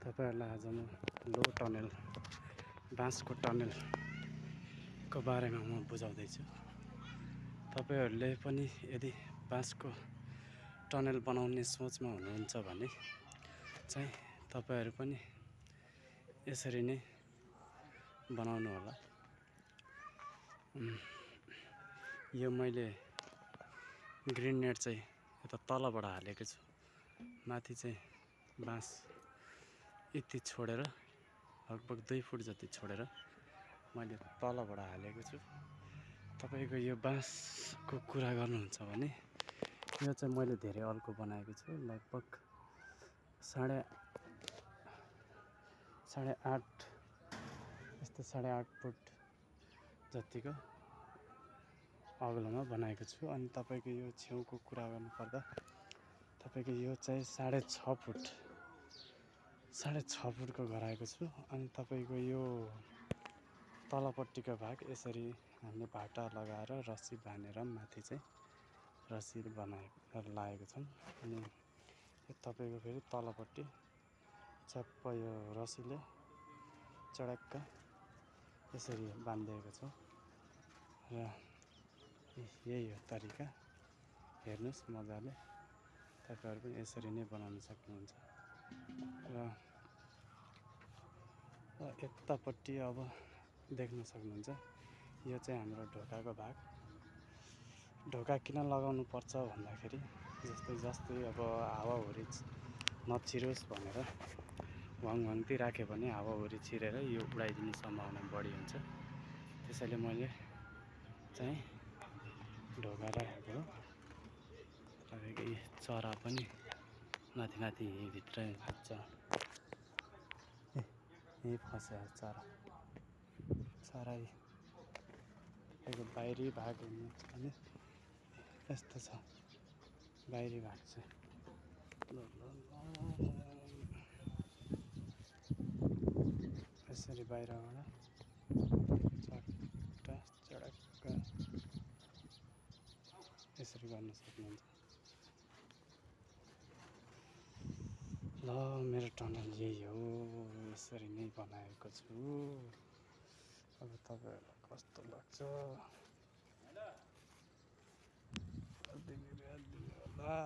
तपाईहरुलाई आज म लो टनेल बाँसको टनेलको बारेमा म बुझाउँदै छु। तपाईहरुले पनि यदि बाँसको टनेल बनाउने सोचमा हुनुहुन्छ भने चाहिँ तपाईहरु पनि यसरी नै बनाउनु होला। यो मैले ग्रीन नेट चाहिँ यता तलबाट हालेको छु। माथि चाहिँ बाँस यति छोडेर लगभग 2 फुट जति छोडेर मैले तलबाट हालेको छु। तपाईको यो बाँसको कुरा गर्नुहुन्छ भने यो चाहिँ मैले धेरै अल्को बनाएको छु। लगभग 8.5 यस्तो 8.5 फुट जतिको अग्लोमा बनाएको छु। अनि तपाईको यो छेउको कुरा गर्नुपर्दा तपाईको यो चाहिँ 6.5 फुट 6.5 फुटको गराएको छु। अनि तपाईको यो तलपट्टिको भाग यसरी हामीले भाटा लगाएर रस्सी बाँधेर माथि चाहिँ रस्सी लगाएको छौं। अनि यो तपाईको फेरि तलपट्टि च्याप्प यो रस्सीले चडक्क यसरी बाँधिएको छ। र यही हो तरिका। हेर्नुस् मजाले तपाईहरु पनि यसरी नै बनाउन सक्नुहुन्छ। र यतापट्टि अब देख्न सक्नुहुन्छ यो चाहिँ हाम्रो ढोकाको भाग। ढोका किन लगाउनु पर्छ भन्दाखेरि जस्तै अब हावाहुरी नछिरोस् भनेर वाङवाङती राख्यो भने हावाहुरी छिरेर यो उडाइदिने सम्भावना बढी हुन्छ। त्यसैले मैले चाहिँ ढोका राखेको हो। तपाईको यी चरा पनि माथि भित्रै छ। यही फस्या चरा यो बाहिरी भाग हेर्नुहुन्छ भने यस्तो छ। बाहिरी भाग चाहिँ यसरी बाहिरबाट चडक्क यसरी गर्न सक्नुहुन्छ। ल मेरो टनल यही हो। यसरी नै बनाएको छु। अब तपाईहरुलाई कस्तो लाग्छ दिनु होला।